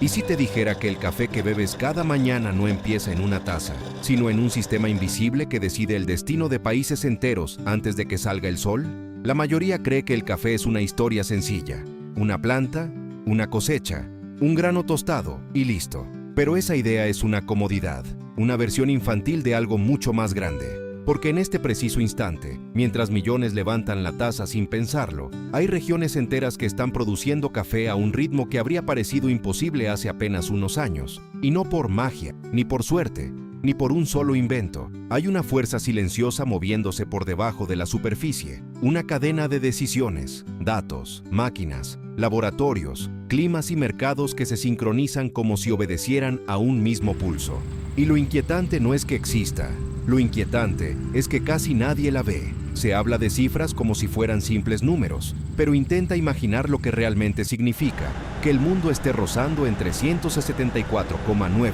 ¿Y si te dijera que el café que bebes cada mañana no empieza en una taza, sino en un sistema invisible que decide el destino de países enteros antes de que salga el sol? La mayoría cree que el café es una historia sencilla. Una planta, una cosecha, un grano tostado y listo. Pero esa idea es una comodidad, una versión infantil de algo mucho más grande. Porque en este preciso instante, mientras millones levantan la taza sin pensarlo, hay regiones enteras que están produciendo café a un ritmo que habría parecido imposible hace apenas unos años. Y no por magia, ni por suerte, ni por un solo invento. Hay una fuerza silenciosa moviéndose por debajo de la superficie, una cadena de decisiones, datos, máquinas, laboratorios, climas y mercados que se sincronizan como si obedecieran a un mismo pulso. Y lo inquietante no es que exista. Lo inquietante es que casi nadie la ve. Se habla de cifras como si fueran simples números, pero intenta imaginar lo que realmente significa que el mundo esté rozando entre 174,9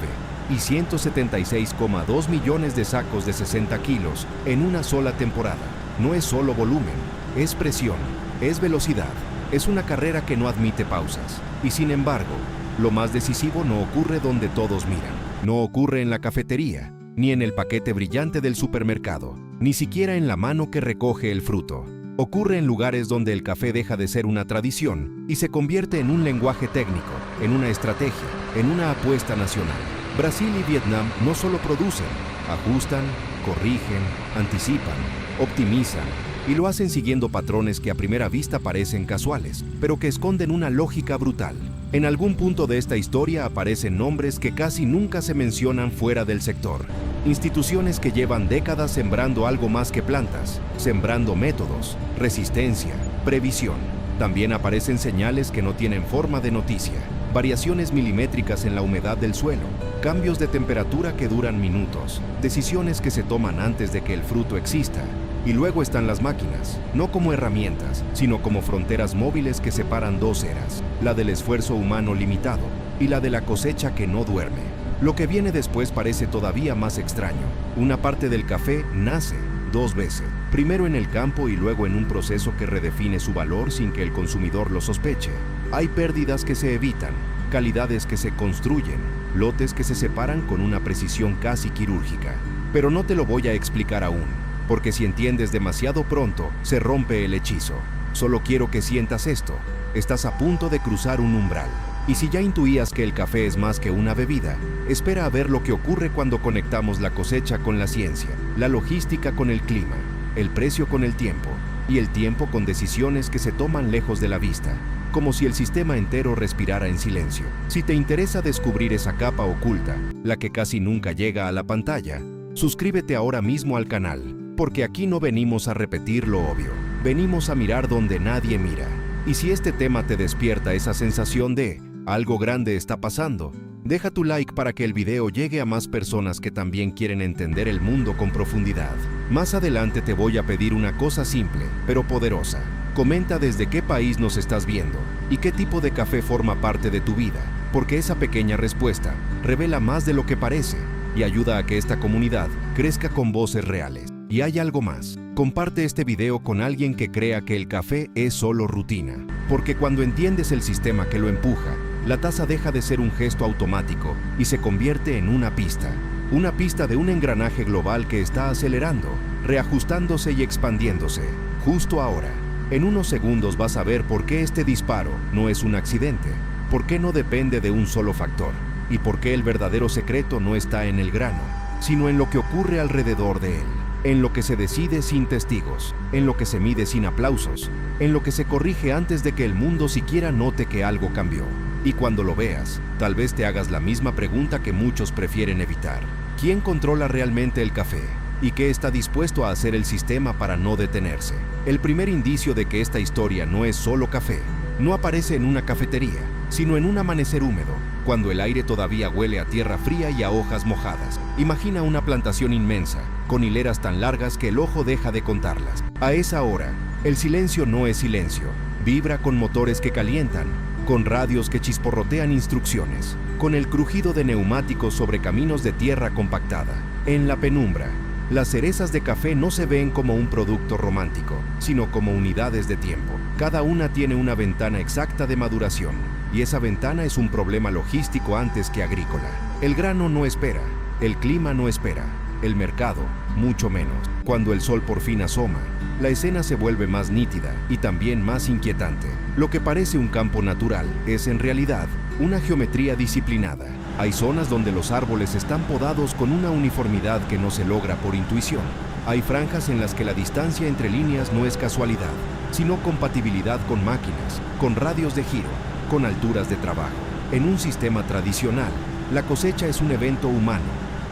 y 176,2 millones de sacos de 60 kilos en una sola temporada. No es solo volumen, es presión, es velocidad, es una carrera que no admite pausas. Y sin embargo, lo más decisivo no ocurre donde todos miran. No ocurre en la cafetería, ni en el paquete brillante del supermercado, ni siquiera en la mano que recoge el fruto. Ocurre en lugares donde el café deja de ser una tradición y se convierte en un lenguaje técnico, en una estrategia, en una apuesta nacional. Brasil y Vietnam no solo producen, ajustan, corrigen, anticipan, optimizan, y lo hacen siguiendo patrones que a primera vista parecen casuales, pero que esconden una lógica brutal. En algún punto de esta historia aparecen nombres que casi nunca se mencionan fuera del sector. Instituciones que llevan décadas sembrando algo más que plantas, sembrando métodos, resistencia, previsión. También aparecen señales que no tienen forma de noticia, variaciones milimétricas en la humedad del suelo, cambios de temperatura que duran minutos, decisiones que se toman antes de que el fruto exista. Y luego están las máquinas, no como herramientas, sino como fronteras móviles que separan dos eras, la del esfuerzo humano limitado y la de la cosecha que no duerme. Lo que viene después parece todavía más extraño. Una parte del café nace dos veces, primero en el campo y luego en un proceso que redefine su valor sin que el consumidor lo sospeche. Hay pérdidas que se evitan, calidades que se construyen, lotes que se separan con una precisión casi quirúrgica. Pero no te lo voy a explicar aún, porque si entiendes demasiado pronto, se rompe el hechizo. Solo quiero que sientas esto. Estás a punto de cruzar un umbral. Y si ya intuías que el café es más que una bebida, espera a ver lo que ocurre cuando conectamos la cosecha con la ciencia, la logística con el clima, el precio con el tiempo, y el tiempo con decisiones que se toman lejos de la vista, como si el sistema entero respirara en silencio. Si te interesa descubrir esa capa oculta, la que casi nunca llega a la pantalla, suscríbete ahora mismo al canal, porque aquí no venimos a repetir lo obvio, venimos a mirar donde nadie mira. Y si este tema te despierta esa sensación de algo grande está pasando, deja tu like para que el video llegue a más personas que también quieren entender el mundo con profundidad. Más adelante te voy a pedir una cosa simple, pero poderosa. Comenta desde qué país nos estás viendo y qué tipo de café forma parte de tu vida, porque esa pequeña respuesta revela más de lo que parece y ayuda a que esta comunidad crezca con voces reales. Y hay algo más. Comparte este video con alguien que crea que el café es solo rutina, porque cuando entiendes el sistema que lo empuja, la taza deja de ser un gesto automático y se convierte en una pista de un engranaje global que está acelerando, reajustándose y expandiéndose. Justo ahora, en unos segundos vas a ver por qué este disparo no es un accidente, por qué no depende de un solo factor, y por qué el verdadero secreto no está en el grano, sino en lo que ocurre alrededor de él. En lo que se decide sin testigos, en lo que se mide sin aplausos, en lo que se corrige antes de que el mundo siquiera note que algo cambió. Y cuando lo veas, tal vez te hagas la misma pregunta que muchos prefieren evitar. ¿Quién controla realmente el café? ¿Y qué está dispuesto a hacer el sistema para no detenerse? El primer indicio de que esta historia no es solo café, no aparece en una cafetería, sino en un amanecer húmedo, cuando el aire todavía huele a tierra fría y a hojas mojadas. Imagina una plantación inmensa, con hileras tan largas que el ojo deja de contarlas. A esa hora, el silencio no es silencio, vibra con motores que calientan, con radios que chisporrotean instrucciones, con el crujido de neumáticos sobre caminos de tierra compactada. En la penumbra, las cerezas de café no se ven como un producto romántico, sino como unidades de tiempo. Cada una tiene una ventana exacta de maduración, y esa ventana es un problema logístico antes que agrícola. El grano no espera, el clima no espera, el mercado, mucho menos. Cuando el sol por fin asoma, la escena se vuelve más nítida y también más inquietante. Lo que parece un campo natural es en realidad una geometría disciplinada. Hay zonas donde los árboles están podados con una uniformidad que no se logra por intuición. Hay franjas en las que la distancia entre líneas no es casualidad, sino compatibilidad con máquinas, con radios de giro, con alturas de trabajo. En un sistema tradicional, la cosecha es un evento humano,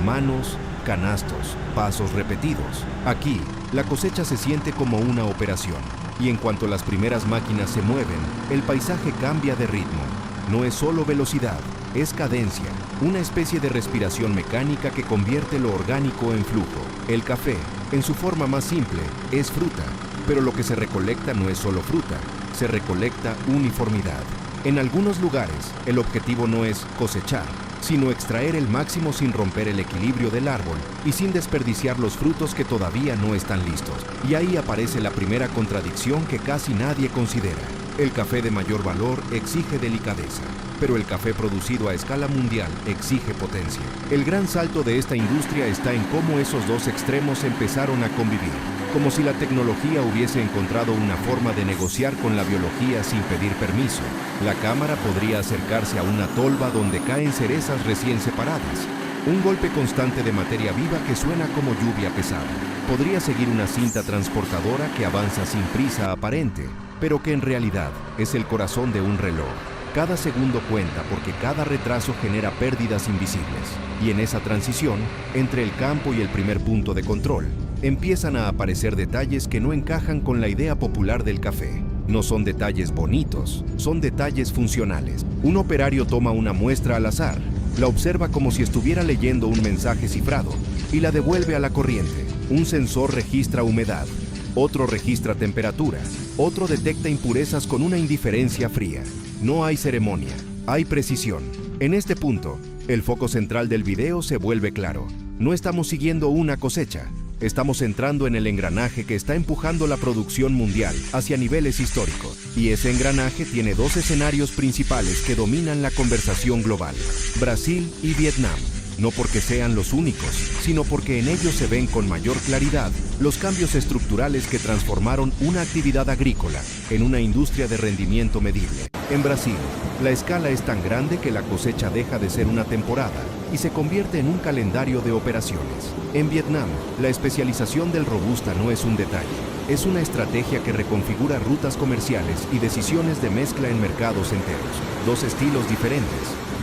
manos, canastos, pasos repetidos. Aquí, la cosecha se siente como una operación, y en cuanto las primeras máquinas se mueven, el paisaje cambia de ritmo. No es solo velocidad, es cadencia, una especie de respiración mecánica que convierte lo orgánico en flujo. El café, en su forma más simple, es fruta, pero lo que se recolecta no es solo fruta, se recolecta uniformidad. En algunos lugares, el objetivo no es cosechar, sino extraer el máximo sin romper el equilibrio del árbol y sin desperdiciar los frutos que todavía no están listos. Y ahí aparece la primera contradicción que casi nadie considera. El café de mayor valor exige delicadeza, pero el café producido a escala mundial exige potencia. El gran salto de esta industria está en cómo esos dos extremos empezaron a convivir, como si la tecnología hubiese encontrado una forma de negociar con la biología sin pedir permiso. La cámara podría acercarse a una tolva donde caen cerezas recién separadas. Un golpe constante de materia viva que suena como lluvia pesada. Podría seguir una cinta transportadora que avanza sin prisa aparente, pero que en realidad es el corazón de un reloj. Cada segundo cuenta porque cada retraso genera pérdidas invisibles. Y en esa transición, entre el campo y el primer punto de control, empiezan a aparecer detalles que no encajan con la idea popular del café. No son detalles bonitos, son detalles funcionales. Un operario toma una muestra al azar, la observa como si estuviera leyendo un mensaje cifrado y la devuelve a la corriente. Un sensor registra humedad, otro registra temperatura, otro detecta impurezas con una indiferencia fría. No hay ceremonia, hay precisión. En este punto, el foco central del video se vuelve claro. No estamos siguiendo una cosecha, estamos entrando en el engranaje que está empujando la producción mundial hacia niveles históricos. Y ese engranaje tiene dos escenarios principales que dominan la conversación global: Brasil y Vietnam. No porque sean los únicos, sino porque en ellos se ven con mayor claridad los cambios estructurales que transformaron una actividad agrícola en una industria de rendimiento medible. En Brasil, la escala es tan grande que la cosecha deja de ser una temporada y se convierte en un calendario de operaciones. En Vietnam, la especialización del robusta no es un detalle, es una estrategia que reconfigura rutas comerciales y decisiones de mezcla en mercados enteros. Dos estilos diferentes,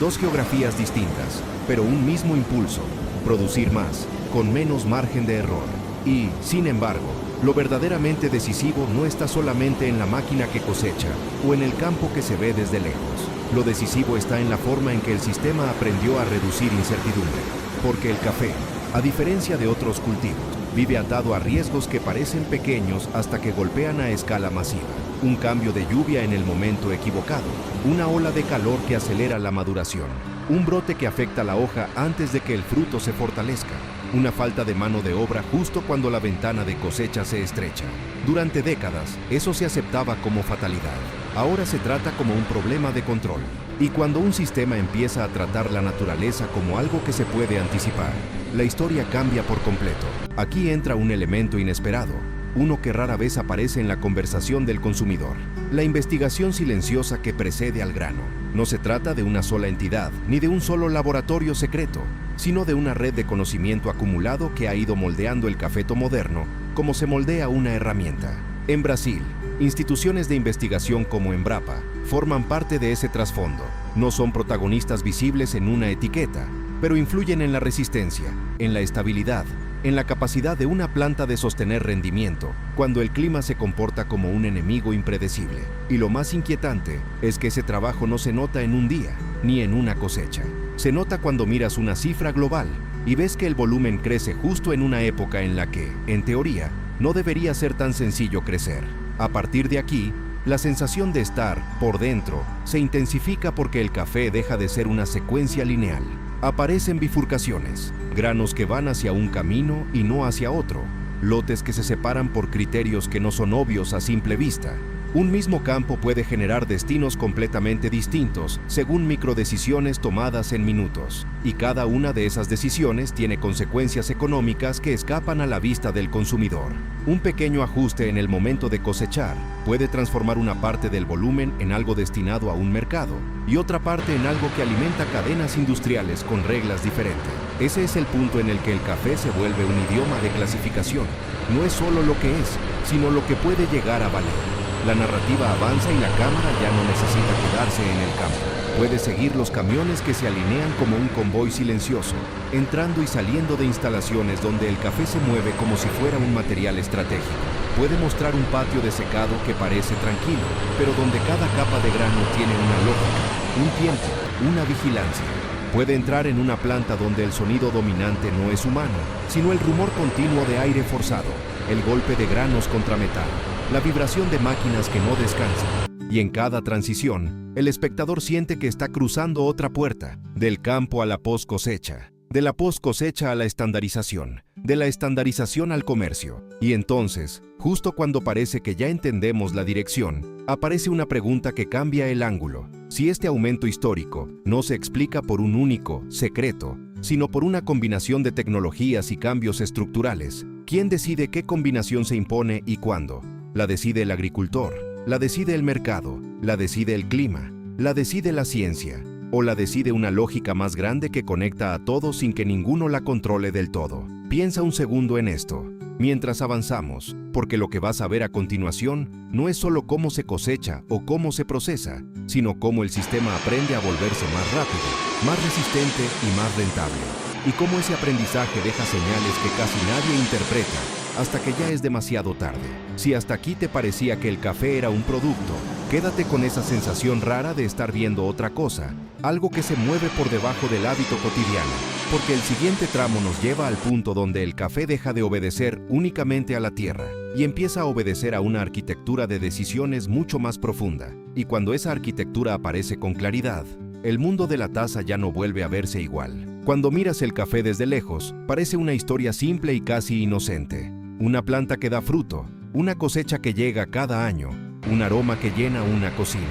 dos geografías distintas, pero un mismo impulso: producir más, con menos margen de error. Y, sin embargo, lo verdaderamente decisivo no está solamente en la máquina que cosecha o en el campo que se ve desde lejos. Lo decisivo está en la forma en que el sistema aprendió a reducir incertidumbre. Porque el café, a diferencia de otros cultivos, vive atado a riesgos que parecen pequeños hasta que golpean a escala masiva. Un cambio de lluvia en el momento equivocado, una ola de calor que acelera la maduración, un brote que afecta la hoja antes de que el fruto se fortalezca, una falta de mano de obra justo cuando la ventana de cosecha se estrecha. Durante décadas, eso se aceptaba como fatalidad. Ahora se trata como un problema de control. Y cuando un sistema empieza a tratar la naturaleza como algo que se puede anticipar, la historia cambia por completo. Aquí entra un elemento inesperado, uno que rara vez aparece en la conversación del consumidor: la investigación silenciosa que precede al grano. No se trata de una sola entidad, ni de un solo laboratorio secreto, sino de una red de conocimiento acumulado que ha ido moldeando el cafeto moderno como se moldea una herramienta. En Brasil, instituciones de investigación como Embrapa forman parte de ese trasfondo. No son protagonistas visibles en una etiqueta, pero influyen en la resistencia, en la estabilidad, en la capacidad de una planta de sostener rendimiento cuando el clima se comporta como un enemigo impredecible. Y lo más inquietante es que ese trabajo no se nota en un día, ni en una cosecha. Se nota cuando miras una cifra global y ves que el volumen crece justo en una época en la que, en teoría, no debería ser tan sencillo crecer. A partir de aquí, la sensación de estar por dentro se intensifica porque el café deja de ser una secuencia lineal. Aparecen bifurcaciones, granos que van hacia un camino y no hacia otro, lotes que se separan por criterios que no son obvios a simple vista. Un mismo campo puede generar destinos completamente distintos según microdecisiones tomadas en minutos, y cada una de esas decisiones tiene consecuencias económicas que escapan a la vista del consumidor. Un pequeño ajuste en el momento de cosechar puede transformar una parte del volumen en algo destinado a un mercado y otra parte en algo que alimenta cadenas industriales con reglas diferentes. Ese es el punto en el que el café se vuelve un idioma de clasificación. No es solo lo que es, sino lo que puede llegar a valer. La narrativa avanza y la cámara ya no necesita quedarse en el campo. Puede seguir los camiones que se alinean como un convoy silencioso, entrando y saliendo de instalaciones donde el café se mueve como si fuera un material estratégico. Puede mostrar un patio de secado que parece tranquilo, pero donde cada capa de grano tiene una lógica, un tiempo, una vigilancia. Puede entrar en una planta donde el sonido dominante no es humano, sino el rumor continuo de aire forzado, el golpe de granos contra metal, la vibración de máquinas que no descansan. Y en cada transición, el espectador siente que está cruzando otra puerta, del campo a la post cosecha, de la post cosecha a la estandarización, de la estandarización al comercio. Y entonces, justo cuando parece que ya entendemos la dirección, aparece una pregunta que cambia el ángulo. Si este aumento histórico no se explica por un único secreto, sino por una combinación de tecnologías y cambios estructurales, ¿quién decide qué combinación se impone y cuándo? ¿La decide el agricultor? ¿La decide el mercado? ¿La decide el clima? ¿La decide la ciencia? ¿O la decide una lógica más grande que conecta a todos sin que ninguno la controle del todo? Piensa un segundo en esto, mientras avanzamos, porque lo que vas a ver a continuación no es solo cómo se cosecha o cómo se procesa, sino cómo el sistema aprende a volverse más rápido, más resistente y más rentable. Y cómo ese aprendizaje deja señales que casi nadie interpreta, hasta que ya es demasiado tarde. Si hasta aquí te parecía que el café era un producto, quédate con esa sensación rara de estar viendo otra cosa, algo que se mueve por debajo del hábito cotidiano, porque el siguiente tramo nos lleva al punto donde el café deja de obedecer únicamente a la tierra y empieza a obedecer a una arquitectura de decisiones mucho más profunda. Y cuando esa arquitectura aparece con claridad, el mundo de la taza ya no vuelve a verse igual. Cuando miras el café desde lejos, parece una historia simple y casi inocente. Una planta que da fruto, una cosecha que llega cada año, un aroma que llena una cocina.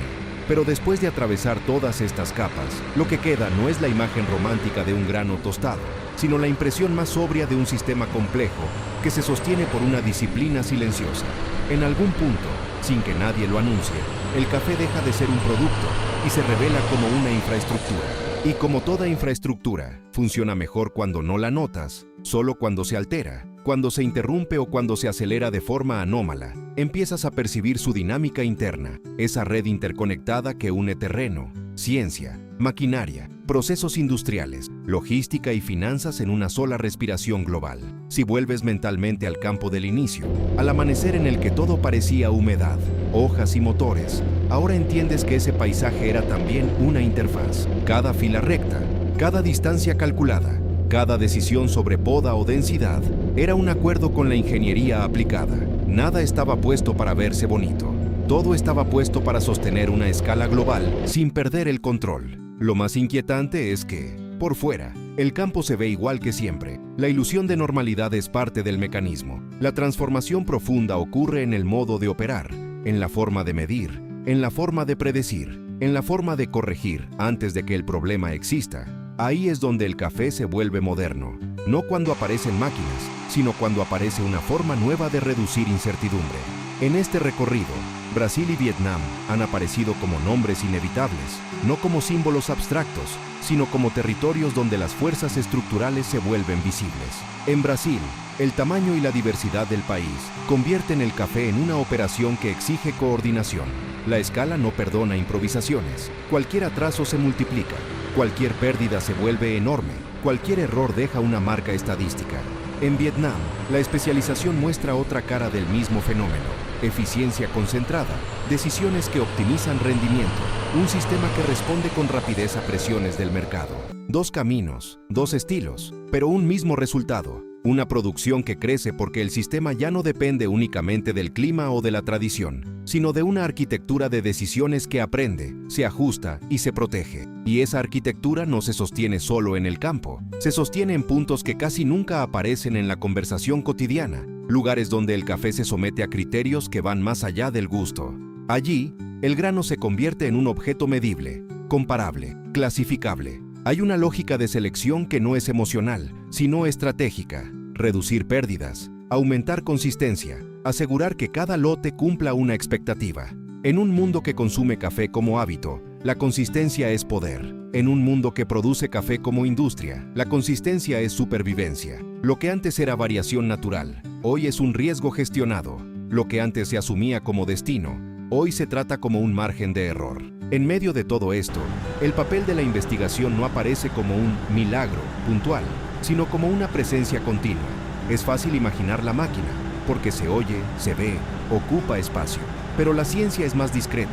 Pero después de atravesar todas estas capas, lo que queda no es la imagen romántica de un grano tostado, sino la impresión más sobria de un sistema complejo que se sostiene por una disciplina silenciosa. En algún punto, sin que nadie lo anuncie, el café deja de ser un producto y se revela como una infraestructura. Y como toda infraestructura, funciona mejor cuando no la notas, solo cuando se altera, cuando se interrumpe o cuando se acelera de forma anómala. Empiezas a percibir su dinámica interna, esa red interconectada que une terreno, ciencia, maquinaria, procesos industriales, logística y finanzas en una sola respiración global. Si vuelves mentalmente al campo del inicio, al amanecer en el que todo parecía humedad, hojas y motores, ahora entiendes que ese paisaje era también una interfaz. Cada fila recta, cada distancia calculada, cada decisión sobre poda o densidad era un acuerdo con la ingeniería aplicada. Nada estaba puesto para verse bonito. Todo estaba puesto para sostener una escala global sin perder el control. Lo más inquietante es que, por fuera, el campo se ve igual que siempre. La ilusión de normalidad es parte del mecanismo. La transformación profunda ocurre en el modo de operar, en la forma de medir, en la forma de predecir, en la forma de corregir antes de que el problema exista. Ahí es donde el café se vuelve moderno, no cuando aparecen máquinas, sino cuando aparece una forma nueva de reducir incertidumbre. En este recorrido, Brasil y Vietnam han aparecido como nombres inevitables, no como símbolos abstractos, sino como territorios donde las fuerzas estructurales se vuelven visibles. En Brasil, el tamaño y la diversidad del país convierten el café en una operación que exige coordinación. La escala no perdona improvisaciones. Cualquier atraso se multiplica. Cualquier pérdida se vuelve enorme. Cualquier error deja una marca estadística. En Vietnam, la especialización muestra otra cara del mismo fenómeno. Eficiencia concentrada, decisiones que optimizan rendimiento, un sistema que responde con rapidez a presiones del mercado. Dos caminos, dos estilos, pero un mismo resultado. Una producción que crece porque el sistema ya no depende únicamente del clima o de la tradición, sino de una arquitectura de decisiones que aprende, se ajusta y se protege. Y esa arquitectura no se sostiene solo en el campo, se sostiene en puntos que casi nunca aparecen en la conversación cotidiana, lugares donde el café se somete a criterios que van más allá del gusto. Allí, el grano se convierte en un objeto medible, comparable, clasificable. Hay una lógica de selección que no es emocional, sino estratégica. Reducir pérdidas, aumentar consistencia, asegurar que cada lote cumpla una expectativa. En un mundo que consume café como hábito, la consistencia es poder. En un mundo que produce café como industria, la consistencia es supervivencia. Lo que antes era variación natural, hoy es un riesgo gestionado. Lo que antes se asumía como destino, hoy se trata como un margen de error. En medio de todo esto, el papel de la investigación no aparece como un milagro puntual, sino como una presencia continua. Es fácil imaginar la máquina, porque se oye, se ve, ocupa espacio. Pero la ciencia es más discreta.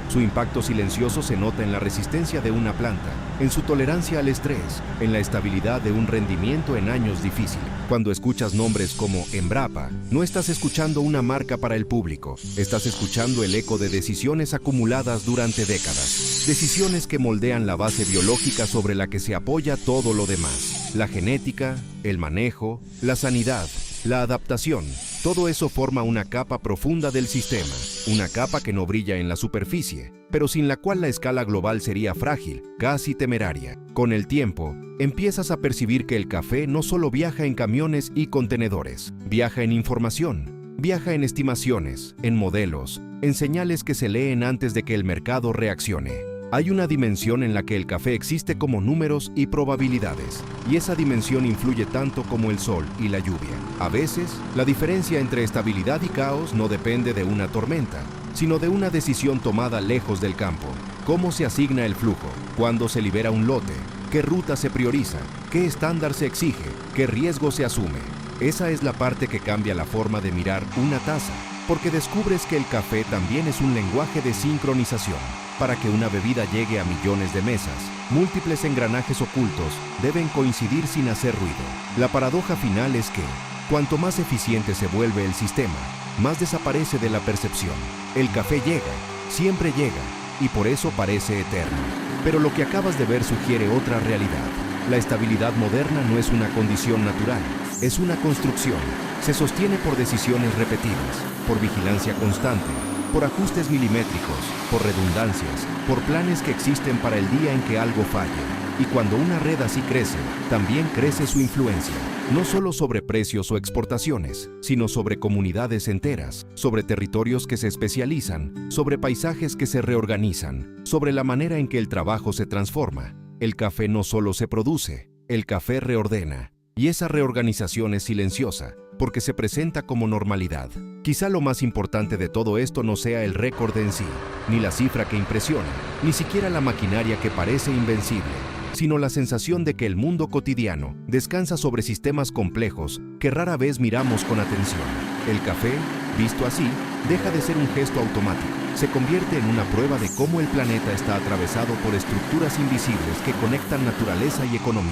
Su impacto silencioso se nota en la resistencia de una planta, en su tolerancia al estrés, en la estabilidad de un rendimiento en años difíciles. Cuando escuchas nombres como Embrapa, no estás escuchando una marca para el público, estás escuchando el eco de decisiones acumuladas durante décadas. Decisiones que moldean la base biológica sobre la que se apoya todo lo demás. La genética, el manejo, la sanidad, la adaptación. Todo eso forma una capa profunda del sistema, una capa que no brilla en la superficie, pero sin la cual la escala global sería frágil, casi temeraria. Con el tiempo, empiezas a percibir que el café no solo viaja en camiones y contenedores, viaja en información, viaja en estimaciones, en modelos, en señales que se leen antes de que el mercado reaccione. Hay una dimensión en la que el café existe como números y probabilidades, y esa dimensión influye tanto como el sol y la lluvia. A veces, la diferencia entre estabilidad y caos no depende de una tormenta, sino de una decisión tomada lejos del campo. ¿Cómo se asigna el flujo? ¿Cuándo se libera un lote? ¿Qué ruta se prioriza? ¿Qué estándar se exige? ¿Qué riesgo se asume? Esa es la parte que cambia la forma de mirar una taza, porque descubres que el café también es un lenguaje de sincronización. Para que una bebida llegue a millones de mesas, múltiples engranajes ocultos deben coincidir sin hacer ruido. La paradoja final es que, cuanto más eficiente se vuelve el sistema, más desaparece de la percepción. El café llega, siempre llega, y por eso parece eterno. Pero lo que acabas de ver sugiere otra realidad. La estabilidad moderna no es una condición natural, es una construcción. Se sostiene por decisiones repetidas, por vigilancia constante, por ajustes milimétricos, por redundancias, por planes que existen para el día en que algo falle. Y cuando una red así crece, también crece su influencia, no solo sobre precios o exportaciones, sino sobre comunidades enteras, sobre territorios que se especializan, sobre paisajes que se reorganizan, sobre la manera en que el trabajo se transforma. El café no solo se produce, el café reordena. Y esa reorganización es silenciosa, porque se presenta como normalidad. Quizá lo más importante de todo esto no sea el récord en sí, ni la cifra que impresiona, ni siquiera la maquinaria que parece invencible, sino la sensación de que el mundo cotidiano descansa sobre sistemas complejos que rara vez miramos con atención. El café, visto así, deja de ser un gesto automático. Se convierte en una prueba de cómo el planeta está atravesado por estructuras invisibles que conectan naturaleza y economía,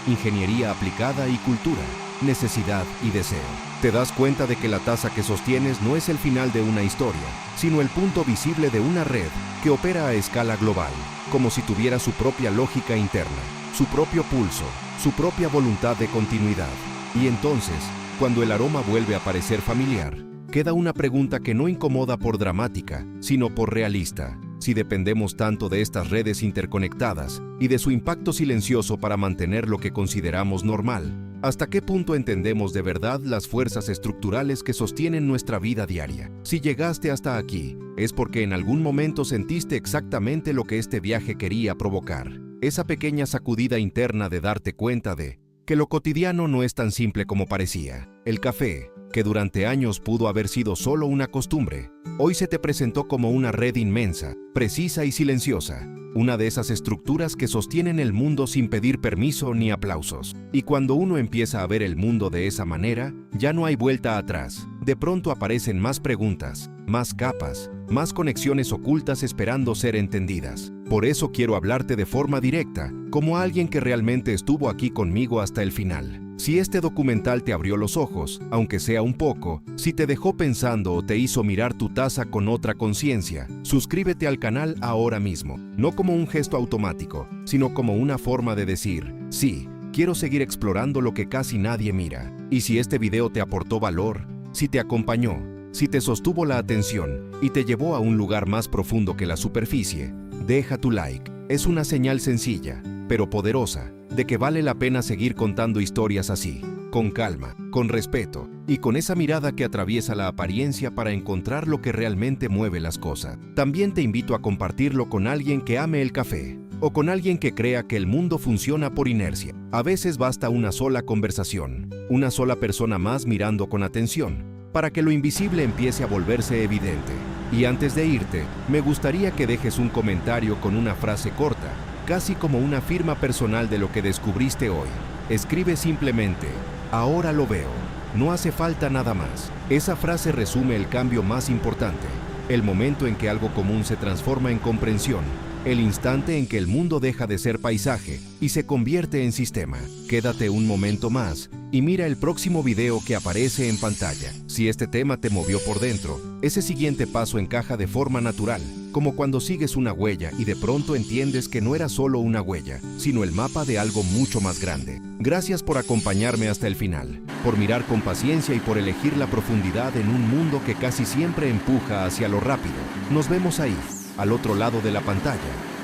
ingeniería aplicada y cultura, necesidad y deseo. Te das cuenta de que la taza que sostienes no es el final de una historia, sino el punto visible de una red que opera a escala global, como si tuviera su propia lógica interna, su propio pulso, su propia voluntad de continuidad. Y entonces, cuando el aroma vuelve a parecer familiar, queda una pregunta que no incomoda por dramática, sino por realista. Si dependemos tanto de estas redes interconectadas y de su impacto silencioso para mantener lo que consideramos normal, ¿hasta qué punto entendemos de verdad las fuerzas estructurales que sostienen nuestra vida diaria? Si llegaste hasta aquí, es porque en algún momento sentiste exactamente lo que este viaje quería provocar. Esa pequeña sacudida interna de darte cuenta de que lo cotidiano no es tan simple como parecía. El café, que durante años pudo haber sido solo una costumbre, hoy se te presentó como una red inmensa, precisa y silenciosa, una de esas estructuras que sostienen el mundo sin pedir permiso ni aplausos. Y cuando uno empieza a ver el mundo de esa manera, ya no hay vuelta atrás. De pronto aparecen más preguntas, más capas, más conexiones ocultas esperando ser entendidas. Por eso quiero hablarte de forma directa, como alguien que realmente estuvo aquí conmigo hasta el final. Si este documental te abrió los ojos, aunque sea un poco, si te dejó pensando o te hizo mirar tu taza con otra conciencia, suscríbete al canal ahora mismo, no como un gesto automático, sino como una forma de decir, sí, quiero seguir explorando lo que casi nadie mira. Y si este video te aportó valor, si te acompañó, Si te sostuvo la atención y te llevó a un lugar más profundo que la superficie, deja tu like. Es una señal sencilla, pero poderosa, de que vale la pena seguir contando historias así, con calma, con respeto y con esa mirada que atraviesa la apariencia para encontrar lo que realmente mueve las cosas. También te invito a compartirlo con alguien que ame el café o con alguien que crea que el mundo funciona por inercia. A veces basta una sola conversación, una sola persona más mirando con atención, para que lo invisible empiece a volverse evidente. Y antes de irte, me gustaría que dejes un comentario con una frase corta, casi como una firma personal de lo que descubriste hoy. Escribe simplemente, ahora lo veo. No hace falta nada más. Esa frase resume el cambio más importante, el momento en que algo común se transforma en comprensión, el instante en que el mundo deja de ser paisaje y se convierte en sistema. Quédate un momento más y mira el próximo video que aparece en pantalla. Si este tema te movió por dentro, ese siguiente paso encaja de forma natural, como cuando sigues una huella y de pronto entiendes que no era solo una huella, sino el mapa de algo mucho más grande. Gracias por acompañarme hasta el final, por mirar con paciencia y por elegir la profundidad en un mundo que casi siempre empuja hacia lo rápido. Nos vemos ahí, al otro lado de la pantalla,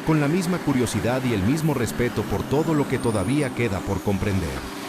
con la misma curiosidad y el mismo respeto por todo lo que todavía queda por comprender.